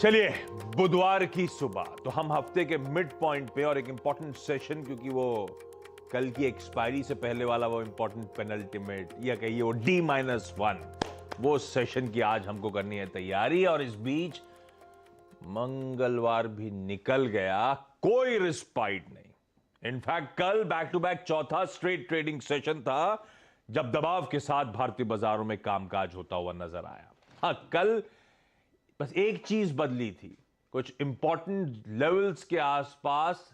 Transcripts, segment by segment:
चलिए, बुधवार की सुबह तो हम हफ्ते के मिड पॉइंट पे और एक इंपॉर्टेंट सेशन, क्योंकि वो कल की एक्सपायरी से पहले वाला वो इंपॉर्टेंट पेनल्टीमेट या कहिए वो D-1 वो सेशन की आज हमको करनी है तैयारी। और इस बीच मंगलवार भी निकल गया, कोई रिस्पाइट नहीं। इनफैक्ट कल बैक टू बैक चौथा स्ट्रेट ट्रेडिंग सेशन था जब दबाव के साथ भारतीय बाजारों में कामकाज होता हुआ नजर आया। हाँ, कल बस एक चीज बदली थी, कुछ इंपॉर्टेंट लेवल्स के आसपास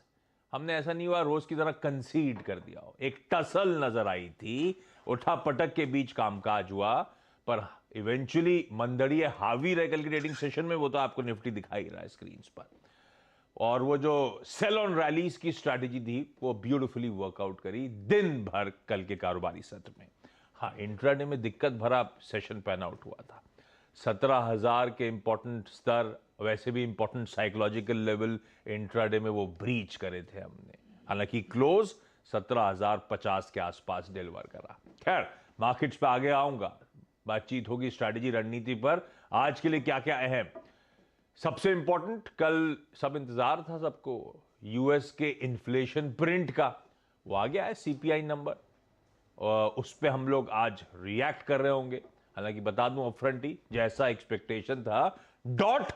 हमने ऐसा नहीं हुआ रोज की तरह कंसीड कर दिया हो, एक टसल नजर आई थी, उठा पटक के बीच कामकाज हुआ, पर इवेंचुअली मंदड़िए हावी रहे कल की ट्रेडिंग सेशन में। वो तो आपको निफ्टी दिखाई रहा है स्क्रीन पर। और वो जो सेल ऑन रैलीज की स्ट्रैटेजी थी वो ब्यूटीफुली वर्कआउट करी दिन भर कल के कारोबारी सत्र में। हाँ, इंट्राडे में दिक्कत भरा सेशन पैन आउट हुआ था। 17,000 के इंपॉर्टेंट स्तर, वैसे भी इंपॉर्टेंट साइकोलॉजिकल लेवल इंट्राडे में वो ब्रीच करे थे हमने। हालांकि क्लोज 17,050 के आसपास डिलीवर करा। खैर, मार्केट्स पे आगे आऊंगा, बातचीत होगी स्ट्रैटेजी रणनीति पर। आज के लिए क्या क्या अहम, सबसे इंपॉर्टेंट, कल सब इंतजार था सबको यूएस के इन्फ्लेशन प्रिंट का, वो आ गया है सीपीआई नंबर, और उस पर हम लोग आज रिएक्ट कर रहे होंगे। हालांकि बता दूं अपफ्रंट ही, जैसा एक्सपेक्टेशन था डॉट,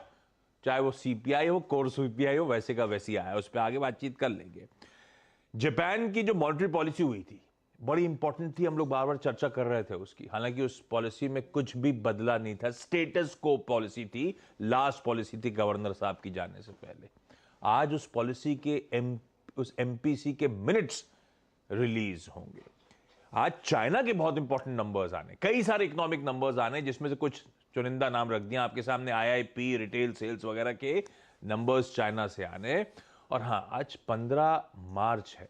चाहे वो सीपीआई हो कोर सीपीआई हो, वैसे का वैसी आया। उस पर आगे बातचीत कर लेंगे। जापान की जो मॉनेटरी पॉलिसी हुई थी बड़ी इंपॉर्टेंट थी, हम लोग बार बार चर्चा कर रहे थे उसकी। हालांकि उस पॉलिसी में कुछ भी बदला नहीं था, स्टेटस को पॉलिसी थी, लास्ट पॉलिसी थी गवर्नर साहब की जाने से पहले। आज उस पॉलिसी के उस एमपीसी के मिनट्स रिलीज होंगे। आज चाइना के बहुत इंपॉर्टेंट नंबर्स आने, कई सारे इकोनॉमिक नंबर्स आने, जिसमें से कुछ चुनिंदा नाम रख दिया आपके सामने, आईआईपी, रिटेल सेल्स वगैरह के नंबर्स चाइना से आने। और हां, आज 15 मार्च है।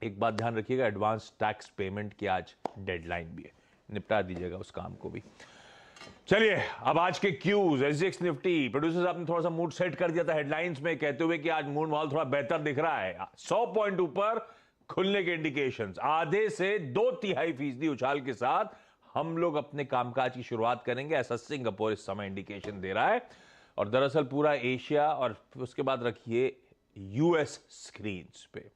एक बात ध्यान रखिएगा, एडवांस टैक्स पेमेंट की आज डेडलाइन भी है, निपटा दीजिएगा उस काम को भी। चलिए, अब आज के क्यूज। एसजीएक्स निफ्टी, प्रोड्यूसर साहब ने थोड़ा सा मूड सेट कर दिया था हेडलाइंस में, कहते हुए कि आज मूड माहौल थोड़ा बेहतर दिख रहा है। 100 पॉइंट ऊपर खुलने के इंडिकेशंस, आधे से 2/3% उछाल के साथ हम लोग अपने कामकाज की शुरुआत करेंगे, ऐसा सिंगापुर इस समय इंडिकेशन दे रहा है। और दरअसल पूरा एशिया, और उसके बाद रखिए यूएस स्क्रीन्स पे।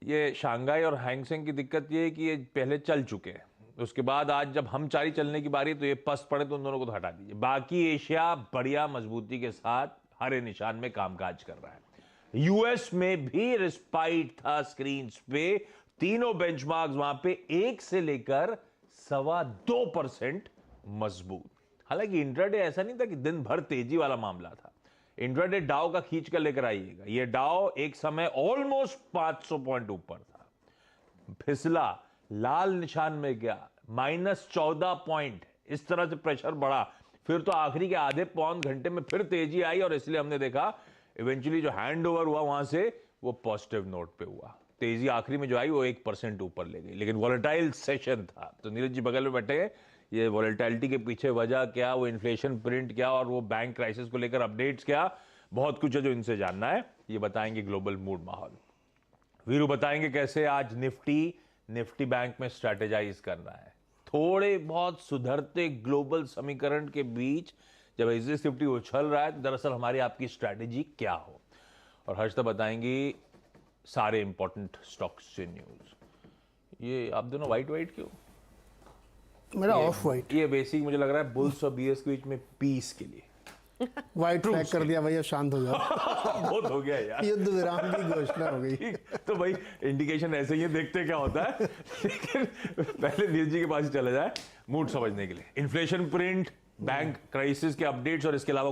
ये शांघाई और हैंगसेंग की दिक्कत ये है कि ये पहले चल चुके हैं, उसके बाद आज जब हम चारी चलने की बारी तो ये पस्त पड़े, तो उन दोनों को तो हटा दीजिए। बाकी एशिया बढ़िया मजबूती के साथ हरे निशान में कामकाज कर रहा है। यूएस में भी रिस्पाइट था स्क्रीन्स पे, तीनों बेंचमार्क्स वहां पे 1 से लेकर 2.25% मजबूत। हालांकि इंट्राडे ऐसा नहीं था कि दिन भर तेजी वाला मामला था। इंट्राडे डाउ का खींच कर लेकर आइएगा, ये डाउ एक समय ऑलमोस्ट 500 पॉइंट ऊपर था, फिसला, लाल निशान में गया, -14 पॉइंट, इस तरह से प्रेशर बढ़ा, फिर तो आखिरी के आधे पौन घंटे में फिर तेजी आई, और इसलिए हमने देखा इवेंचुअली जो हैंड ओवर हुआ वहां से वो पॉजिटिव नोट पे हुआ। तेजी आखिरी में जो आई वो 1% ऊपर ले गई, लेकिन वॉलेटाइल सेशन था। तो नीरज जी बगल में बैठे हैं, ये वॉलेटिलिटी के पीछे वजह क्या, वो इन्फ्लेशन प्रिंट क्या, और वो बैंक क्राइसिस को लेकर अपडेट्स क्या, बहुत कुछ है जो इनसे जानना है। ये बताएंगे ग्लोबल मूड माहौल। वीरू बताएंगे कैसे आज निफ्टी बैंक में स्ट्रैटेजाइज करना है। थोड़े बहुत सुधरते ग्लोबल समीकरण के बीच जब एसजीएक्स निफ्टी उछल रहा है, तो दरअसल हमारी आपकी स्ट्रैटेजी क्या हो। और हर्षिता बताएंगी सारे इंपॉर्टेंट स्टॉक्स से न्यूज। ये आप दोनों वाइट क्यों? मेरा ऑफ वाइट। ये बेसिक मुझे लग रहा है बुल्स और बीएस के बीच में पीस के लिए वाइट पैक कर दिया भैया, शांत हो जाओ। बहुत हो गया यार, युद्ध विराम की घोषणा हो गई। तो भाई इंडिकेशन ऐसे ही है, देखते क्या होता है। लेकिन पहले नीरज जी के पास ही चला जाए मूड समझने के लिए। इन्फ्लेशन प्रिंट, बैंक क्राइसिस के अपडेट्स और इसके अलावा